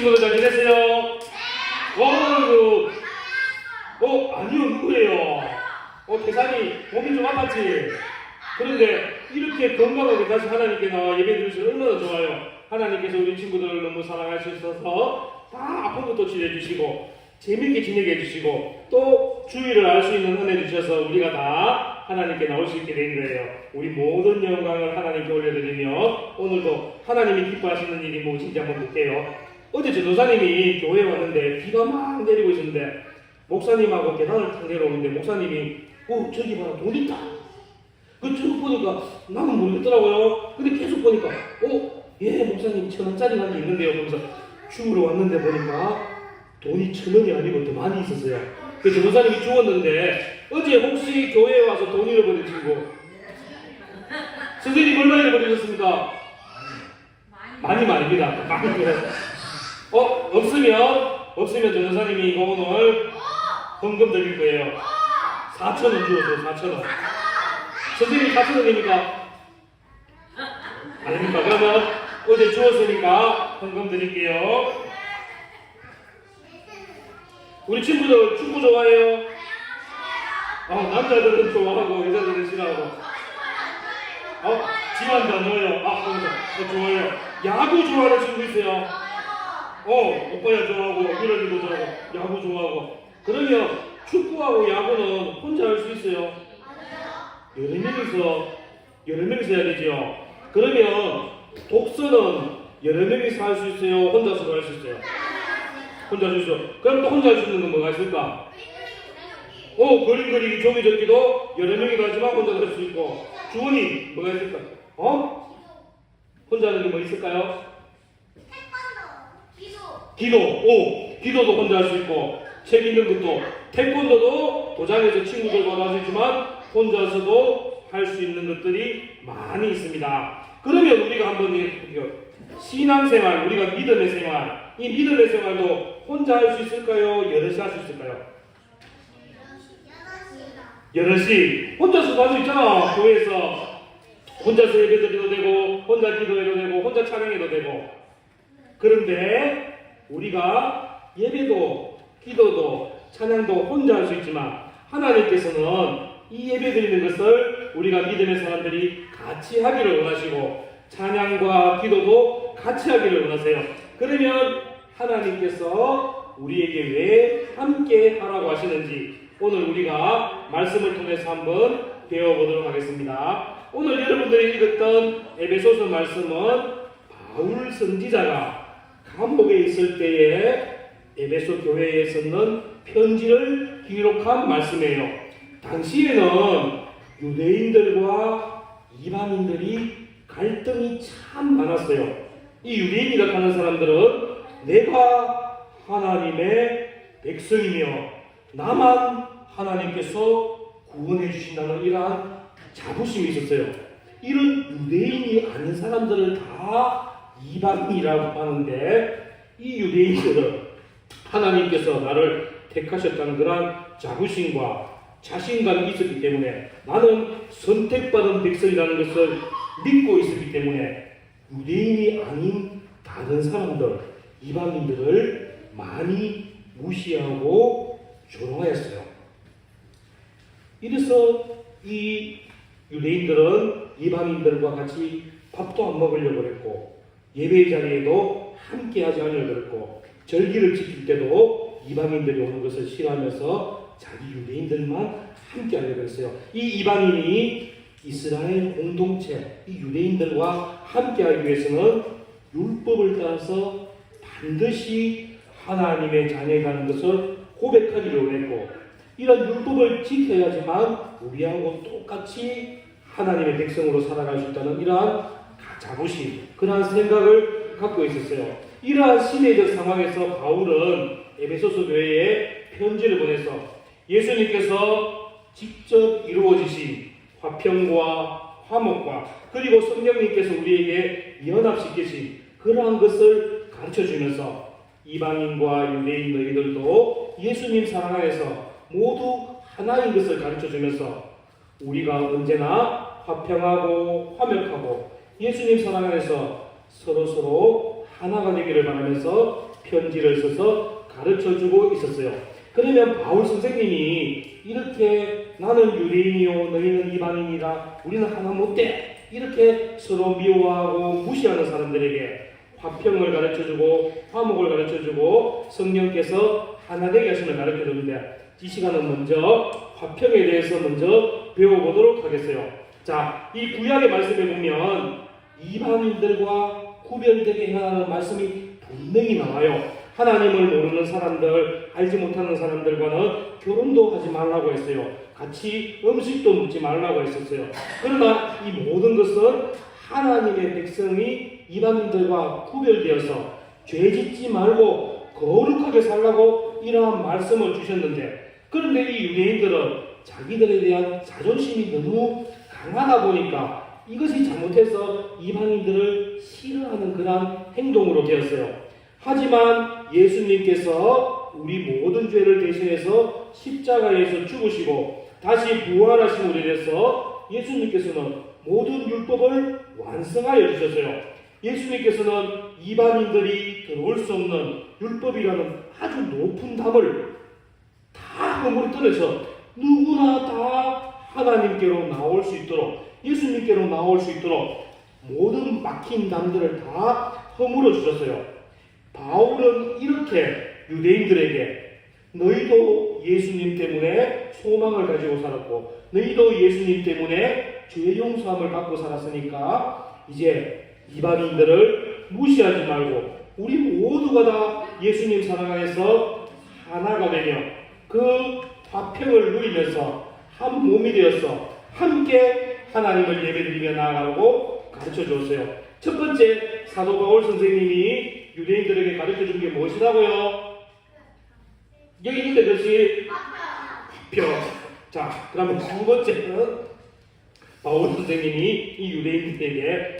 친구들 잘 지냈어요? 아니요, 누구예요? 태산이 몸이 좀 아팠지? 그런데 이렇게 건강하게 다시 하나님께 나와 예배 드리시면 얼마나 좋아요. 하나님께서 우리 친구들을 너무 사랑하셔서 다 아픈 것도 치료해주시고 재밌게 지내게 해주시고 또 주의를 알 수 있는 은혜 주셔서 우리가 다 하나님께 나올 수 있게 된 거예요. 우리 모든 영광을 하나님께 올려드리며 오늘도 하나님이 기뻐하시는 일이 무엇인지 한번 볼게요. 어제 전도사님이 교회에 왔는데 비가 막 내리고 있었는데 목사님하고 계단을 탁 내려오는데 목사님이 저기 봐라 돈 있다. 쭉 보니까 나는 모르겠더라고요. 근데 계속 보니까 예 목사님 1,000원짜리가 있는데요. 그러면서 주우러 왔는데 보니까 돈이 1,000원이 아니고 더 많이 있었어요. 그 전도사님이 주웠는데 어제 혹시 교회에 와서 돈 잃어버린 친구 선생님 얼마 잃어버리셨습니까? 많이 말입니다. 없으면 전도사님이 이거 오늘 헌금 드릴 거예요. 4,000원 주었어요. 4,000원. 선생님이 4,000원입니까? 아닙니까? 그러면 어제 주었으니까 헌금 드릴게요. 우리 친구들 축구 좋아해요? 남자들은 좋아하고 여자들은 싫어하고 지만도 안 좋아해요. 좋아해요. 야구 좋아하는 친구 있어요? 오빠야 좋아하고 미러리도 좋아하고 야구 좋아하고. 그러면 축구하고 야구는 혼자 할 수 있어요? 여러 명이서 해야 되죠. 그러면 독서는 여러 명이서 할 수 있어요? 혼자서도 할 수 있어요? 혼자 할 수 있어요. 그럼 또 혼자 할 수 있는 건 뭐가 있을까? 그림 그리기, 종이 접기도 여러 명이도 하지만 혼자 할 수 있고. 주원이 뭐가 있을까? 혼자 하는 게 뭐 있을까요? 기도도 혼자 할 수 있고. 책 읽는 것도, 태권도도 도장에서 친구들과 할 수 있지만 혼자서도 할 수 있는 것들이 많이 있습니다. 그러면 우리가 한번 볼게요. 신앙생활, 우리가 믿음의 생활, 이 믿음의 생활도 혼자 할 수 있을까요? 여럿이 할 수 있을까요? 여럿이. 혼자서도 할 수 있잖아. 교회에서 혼자서 예배드려도 되고 혼자 기도해도 되고 혼자 찬양해도 되고. 그런데 우리가 예배도 기도도 찬양도 혼자 할 수 있지만 하나님께서는 이 예배 드리는 것을 우리가 믿음의 사람들이 같이 하기를 원하시고 찬양과 기도도 같이 하기를 원하세요. 그러면 하나님께서 우리에게 왜 함께 하라고 하시는지 오늘 우리가 말씀을 통해서 한번 배워보도록 하겠습니다. 오늘 여러분들이 읽었던 에베소서 말씀은 바울 선지자가 감옥에 있을 때에 에베소 교회에 있는 편지를 기록한 말씀이에요. 당시에는 유대인들과 이방인들이 갈등이 참 많았어요. 이 유대인이라 하는 사람들은 내가 하나님의 백성이며 나만 하나님께서 구원해 주신다는 이러한 자부심이 있었어요. 이런 유대인이 아닌 사람들을 다 이방인이라고 하는데 이 유대인들은 하나님께서 나를 택하셨다는 그러한 자부심과 자신감이 있었기 때문에 나는 선택받은 백성이라는 것을 믿고 있었기 때문에 유대인이 아닌 다른 사람들, 이방인들을 많이 무시하고 조롱하였어요. 이래서 이 유대인들은 이방인들과 같이 밥도 안 먹으려고 그랬고 예배 자리에도 함께 하지 않으려고 그랬고 절기를 지킬 때도 이방인들이 오는 것을 싫어하면서 자기 유대인들만 함께 하려고 했어요. 이 이방인이 이스라엘 공동체, 이 유대인들과 함께 하기 위해서는 율법을 따라서 반드시 하나님의 자녀라는 것을 고백하기를 원했고 이런 율법을 지켜야지만 우리하고 똑같이 하나님의 백성으로 살아갈 수 있다는 이러한 자부심, 그러한 생각을 갖고 있었어요. 이러한 시대적 상황에서 바울은 에베소서 교회에 편지를 보내서 예수님께서 직접 이루어지신 화평과 화목과 그리고 성령님께서 우리에게 연합시키신 그러한 것을 가르쳐주면서 이방인과 유대인 너희들도 예수님 사랑 안에서 모두 하나인 것을 가르쳐주면서 우리가 언제나 화평하고 화목하고 예수님 사랑 안에서 서로서로 하나가 되기를 바라면서 편지를 써서 가르쳐주고 있었어요. 그러면 바울 선생님이 이렇게 나는 유대인이요 너희는 이방인이라 우리는 하나 못돼 이렇게 서로 미워하고 무시하는 사람들에게 화평을 가르쳐주고 화목을 가르쳐주고 성령께서 하나 되게 하심을 가르쳐주는데 이 시간은 먼저 화평에 대해서 먼저 배워보도록 하겠어요. 자, 이 구약의 말씀에 보면 이방인들과 구별되게 하는 말씀이 분명히 나와요. 하나님을 모르는 사람들, 알지 못하는 사람들과는 결혼도 하지 말라고 했어요. 같이 음식도 먹지 말라고 했었어요. 그러나 이 모든 것은 하나님의 백성이 이방인들과 구별되어서 죄짓지 말고 거룩하게 살라고 이러한 말씀을 주셨는데, 그런데 이 유대인들은 자기들에 대한 자존심이 너무 강하다 보니까 이것이 잘못해서 이방인들을 싫어하는 그런 행동으로 되었어요. 하지만 예수님께서 우리 모든 죄를 대신해서 십자가에서 죽으시고 다시 부활하신 우리에 대해서 예수님께서는 모든 율법을 완성하여 주셨어요. 예수님께서는 이방인들이 들어올 수 없는 율법이라는 아주 높은 담을 다 허물이 떨어져 누구나 다 하나님께로 나올 수 있도록, 예수님께로 나올 수 있도록 모든 막힌 담들을 다 허물어 주셨어요. 바울은 이렇게 유대인들에게 너희도 예수님 때문에 소망을 가지고 살았고 너희도 예수님 때문에 죄 용서함을 받고 살았으니까 이제 이방인들을 무시하지 말고 우리 모두가 다 예수님 사랑 안에서 하나가 되며 그 화평을 누리면서 한 몸이 되어서 함께 하나님을 예배드리며 나아가고 가르쳐 주었어요. 첫 번째 사도 바울 선생님이 유대인들에게 가르쳐 준 게 무엇이라고요? 여기 있는데 그것이 화평. 자, 그러면 두 번째는 바울 선생님이 이 유대인들에게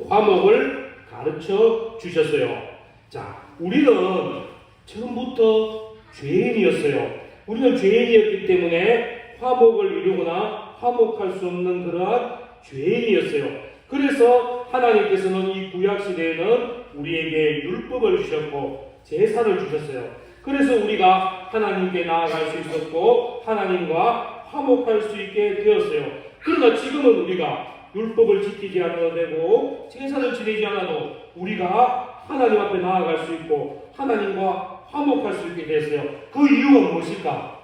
화목을 가르쳐 주셨어요. 자, 우리는 처음부터 죄인이었어요. 우리는 죄인이었기 때문에 화목을 이루거나 화목할 수 없는 그러한 죄인이었어요. 그래서 하나님께서는 이 구약시대에는 우리에게 율법을 주셨고 제사를 주셨어요. 그래서 우리가 하나님께 나아갈 수 있었고 하나님과 화목할 수 있게 되었어요. 그러나 지금은 우리가 율법을 지키지 않아도 되고 제사를 지내지 않아도 우리가 하나님 앞에 나아갈 수 있고 하나님과 화목할 수 있게 됐어요. 그 이유가 무엇일까?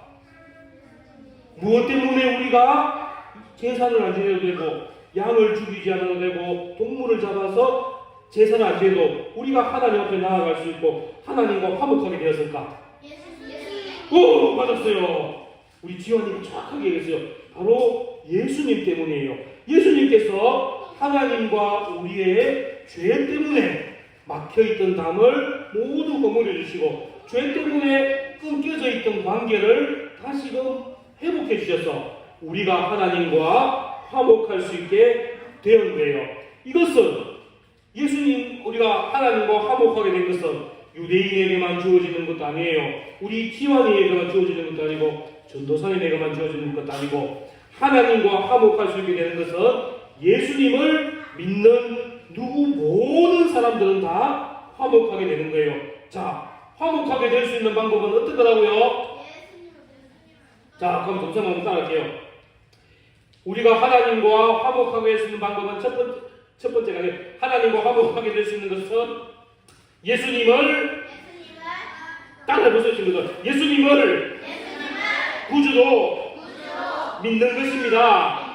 무엇 때문에 우리가 제사를 안 지내도 되고 양을 죽이지 않아도 되고 동물을 잡아서 제사를 안 지내도 우리가 하나님 앞에 나아갈 수 있고 하나님과 화목하게 되었을까? 오, 맞았어요. 우리 지원님이 정확하게 얘기했어요. 바로 예수님 때문이에요. 예수님께서 하나님과 우리의 죄 때문에 막혀있던 담을 모두 허물어 주시고 죄 때문에 끊겨져 있던 관계를 다시금 회복해 주셔서 우리가 하나님과 화목할 수 있게 되는 거예요. 이것은 예수님, 우리가 하나님과 화목하게 된 것은 유대인에게만 주어지는 것도 아니에요. 우리 지원이에게만 주어지는 것도 아니고 전도사님에게만 주어지는 것도 아니고 하나님과 화목할 수 있게 되는 것은 예수님을 믿는 모든 사람들은 다 화목하게 되는 거예요. 자, 화목하게 될 수 있는 방법은 어떤 거라고요? 자, 그럼 동사 한번 따라할게요. 우리가 하나님과 화목하게 될 수 있는 방법은 첫 번째가 하나님과 화목하게 될 수 있는 것은 예수님을 따라해보세요, 친구들. 예수님을 구주로 믿는 것입니다.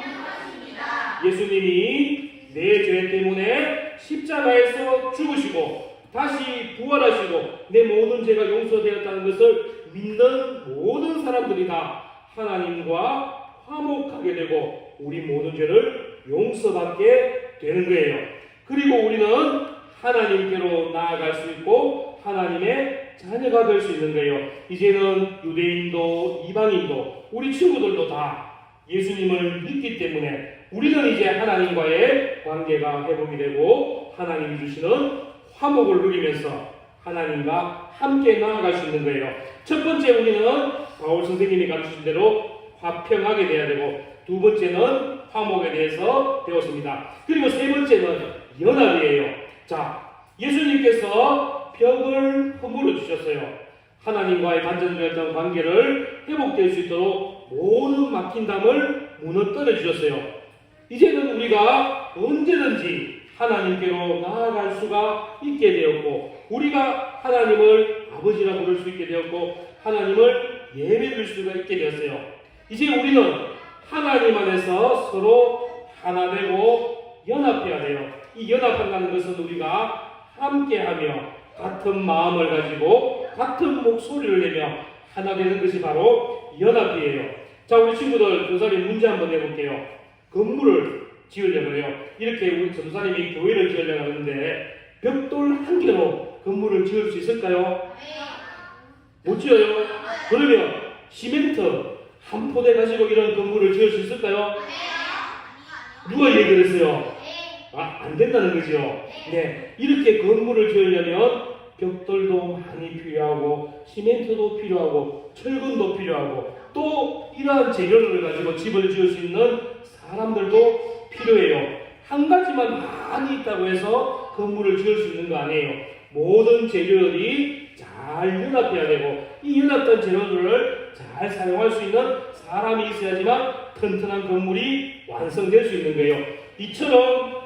예수님이 내 죄 때문에 십자가에서 죽으시고 다시 부활하시고 내 모든 죄가 용서되었다는 것을 믿는 모든 사람들이 다 하나님과 화목하게 되고 우리 모든 죄를 용서받게 되는 거예요. 그리고 우리는 하나님께로 나아갈 수 있고 하나님의 자녀가 될 수 있는 거예요. 이제는 유대인도 이방인도 우리 친구들도 다 예수님을 믿기 때문에 우리는 이제 하나님과의 관계가 회복이 되고 하나님이 주시는 화목을 누리면서 하나님과 함께 나아갈 수 있는 거예요. 첫 번째 우리는 바울 선생님이 가르치신 대로 화평하게 돼야 되고 두 번째는 화목에 대해서 배웠습니다. 그리고 세 번째는 연합이에요. 자, 예수님께서 벽을 허물어 주셨어요. 하나님과의 단절되었던 관계를 회복될 수 있도록 모든 막힌 담을 무너뜨려 주셨어요. 이제는 우리가 언제든지 하나님께로 나아갈 수가 있게 되었고, 우리가 하나님을 아버지라 부를 수 있게 되었고, 하나님을 예배드릴 수가 있게 되었어요. 이제 우리는 하나님 안에서 서로 하나 되고 연합해야 돼요. 이 연합한다는 것은 우리가 함께하며 같은 마음을 가지고 같은 목소리를 내며 하나 되는 것이 바로 연합이에요. 자, 우리 친구들 전사님 문제 한번 내볼게요. 건물을 지으려고 해요. 이렇게 우리 전사님이 교회를 지으려고 하는데 벽돌 한 개로 건물을 지을 수 있을까요? 못 지어요? 그러면 시멘트 한 포대 가지고 이런 건물을 지을 수 있을까요? 누가 얘기를 했어요? 안 된다는 거죠. 네, 이렇게 건물을 지으려면 벽돌도 많이 필요하고 시멘트도 필요하고 철근도 필요하고 또 이러한 재료를 가지고 집을 지을 수 있는 사람들도 필요해요. 한 가지만 많이 있다고 해서 건물을 지을 수 있는 거 아니에요. 모든 재료들이 잘 연합해야 되고 이 연합된 재료들을 잘 사용할 수 있는 사람이 있어야지만 튼튼한 건물이 완성될 수 있는 거예요. 이처럼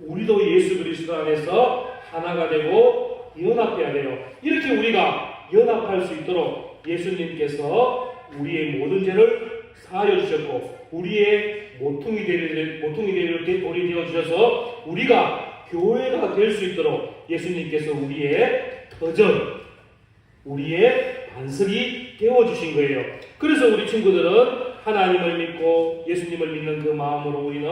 우리도 예수 그리스도 안에서 하나가 되고 연합해야 돼요. 이렇게 우리가 연합할 수 있도록 예수님께서 우리의 모든 죄를 사하여 주셨고 우리의 모퉁이 되는 돌이 되어 주셔서 우리가 교회가 될 수 있도록 예수님께서 우리의 터전, 우리의 반석이 되어 주신 거예요. 그래서 우리 친구들은 하나님을 믿고 예수님을 믿는 그 마음으로 우리는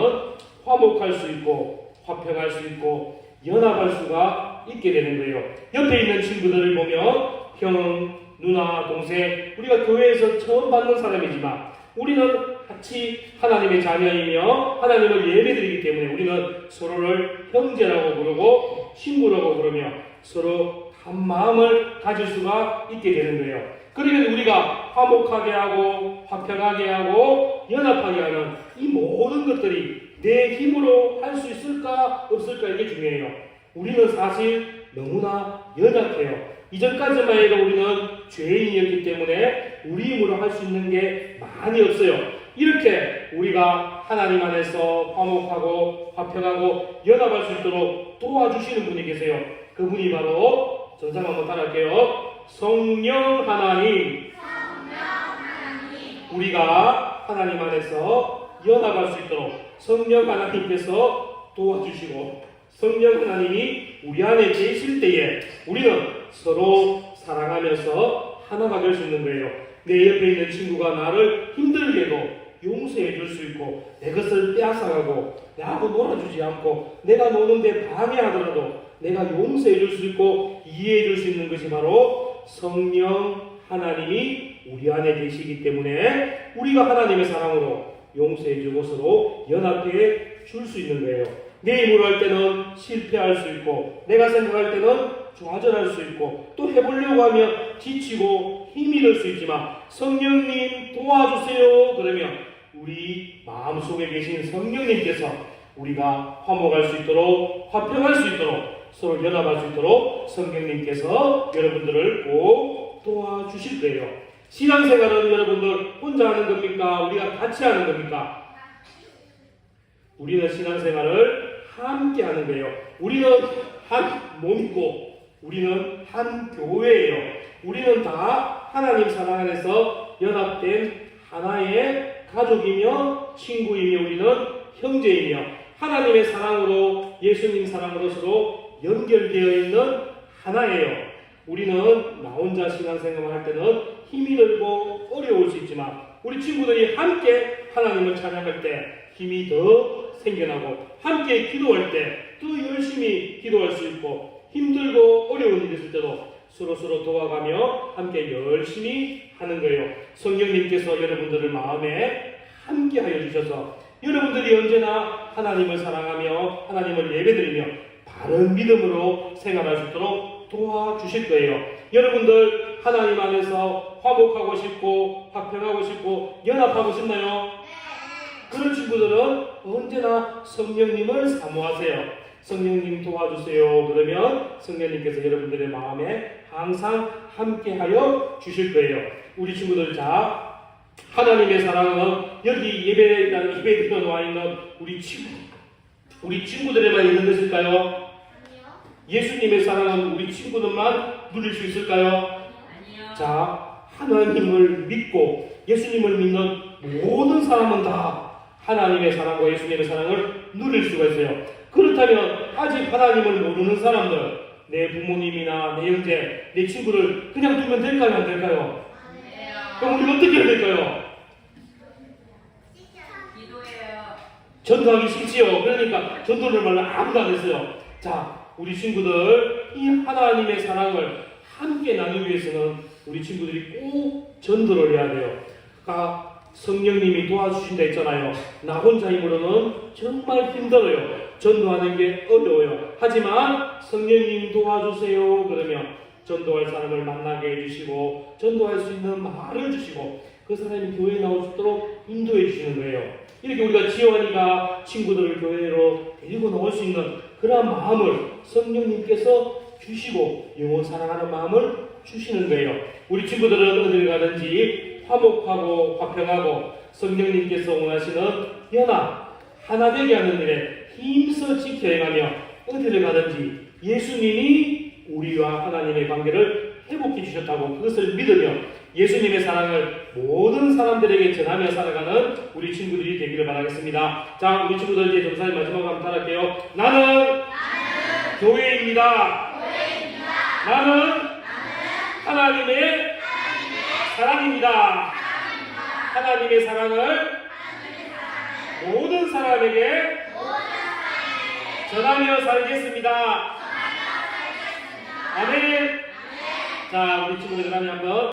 화목할 수 있고 화평할 수 있고 연합할 수가 있게 되는 거예요. 옆에 있는 친구들을 보면 형, 누나, 동생, 우리가 교회에서 처음 받는 사람이지만 우리는 같이 하나님의 자녀이며 하나님을 예배드리기 때문에 우리는 서로를 형제라고 부르고 친구라고 부르며 서로 한 마음을 가질 수가 있게 되는 거예요. 그러면 우리가 화목하게 하고 화평하게 하고 연합하게 하는 이 모든 것들이 내 힘으로 할 수 있을까 없을까 이게 중요해요. 우리는 사실 너무나 연약해요. 이전까지만 해도 우리는 죄인이었기 때문에 우리 힘으로 할 수 있는 게 많이 없어요. 이렇게 우리가 하나님 안에서 화목하고 화평하고 연합할 수 있도록 도와주시는 분이 계세요. 그분이 바로 전상 한번 따라할게요. 성령 하나님. 우리가 하나님 안에서 연합할 수 있도록 성령 하나님께서 도와주시고 성령 하나님이 우리 안에 계실 때에 우리는 서로 사랑하면서 하나가 될 수 있는 거예요. 내 옆에 있는 친구가 나를 힘들게 해도 용서해 줄 수 있고 내 것을 빼앗아가고 나하고 놀아주지 않고 내가 노는데 방해하더라도 내가 용서해 줄 수 있고 이해해 줄 수 있는 것이 바로 성령 하나님이 우리 안에 계시기 때문에 우리가 하나님의 사랑으로 용서해 주고 서로 연합해 줄 수 있는 거예요. 내 힘으로 할 때는 실패할 수 있고 내가 생각할 때는 좌절할 수 있고 또 해보려고 하면 지치고 힘이 들 수 있지만 성령님 도와주세요 그러면 우리 마음속에 계신 성령님께서 우리가 화목할 수 있도록 화평할 수 있도록 서로 연합할 수 있도록 성령님께서 여러분들을 꼭 도와주실 거예요. 신앙생활은 여러분들 혼자 하는 겁니까? 우리가 같이 하는 겁니까? 우리는 신앙생활을 함께 하는 거예요. 우리는 한 몸이고 우리는 한 교회예요. 우리는 다 하나님 사랑 안에서 연합된 하나의 가족이며 친구이며 우리는 형제이며 하나님의 사랑으로 예수님 사랑으로 서로 연결되어 있는 하나예요. 우리는 나 혼자 신앙생활을 할 때는 힘이 들고 어려울 수 있지만 우리 친구들이 함께 하나님을 찬양할 때 힘이 더 생겨나고 함께 기도할 때 더 열심히 기도할 수 있고 힘들고 어려운 일이 있을 때도 서로 도와가며 함께 열심히 하는 거예요. 성령님께서 여러분들을 마음에 함께 하여 주셔서 여러분들이 언제나 하나님을 사랑하며 하나님을 예배드리며 바른 믿음으로 생활할 수 있도록 도와주실 거예요. 여러분들 하나님 안에서 화목하고 싶고 화평하고 싶고 연합하고 싶나요? 그런 친구들은 언제나 성령님을 사모하세요. 성령님 도와주세요. 그러면 성령님께서 여러분들의 마음에 항상 함께하여 주실 거예요. 우리 친구들, 자, 하나님의 사랑은 여기 예배에 들어와 있는 우리 친구들에만 있는 것일까요? 예수님의 사랑은 우리 친구들만 누릴 수 있을까요? 아니요. 자, 하나님을 믿고 예수님을 믿는 모든 사람은 다 하나님의 사랑과 예수님의 사랑을 누릴 수가 있어요. 그렇다면 아직 하나님을 모르는 사람들, 내 부모님이나 내 형제, 내 친구를 그냥 두면 될까요? 안 될까요? 아니에요. 그럼 우리가 어떻게 해야 될까요? 기도해요. 전도하기 싫지요. 그러니까 전도를 말로 아무도 안 했어요. 자, 우리 친구들, 이 하나님의 사랑을 함께 나누기 위해서는 우리 친구들이 꼭 전도를 해야 돼요. 그러니까 성령님이 도와주신다 했잖아요. 나 혼자 힘으로는 정말 힘들어요. 전도하는 게 어려워요. 하지만 성령님 도와주세요. 그러면 전도할 사람을 만나게 해주시고 전도할 수 있는 말을 주시고 그 사람이 교회에 나올 수 있도록 인도해 주시는 거예요. 이렇게 우리가 지원이가 친구들을 교회로 데리고 나올 수 있는 그런 마음을 성령님께서 주시고 영혼 사랑하는 마음을 주시는 거예요. 우리 친구들은 어딜 가든지 화목하고 화평하고 성령님께서 원하시는 연합, 하나 되게 하는 일에 힘써 지켜가며 어디를 가든지 예수님이 우리와 하나님의 관계를 회복해 주셨다고 그것을 믿으며 예수님의 사랑을 모든 사람들에게 전하며 살아가는 우리 친구들이 되기를 바라겠습니다. 자, 우리 친구들 이제 점사님 마지막으로 한번 따라할게요. 나는 교회입니다. 나는 하나님의 사랑입니다. 하나님의 사랑을 모든 사람에게 전하며 살겠습니다. 아멘. 자, 우리 친구들 한번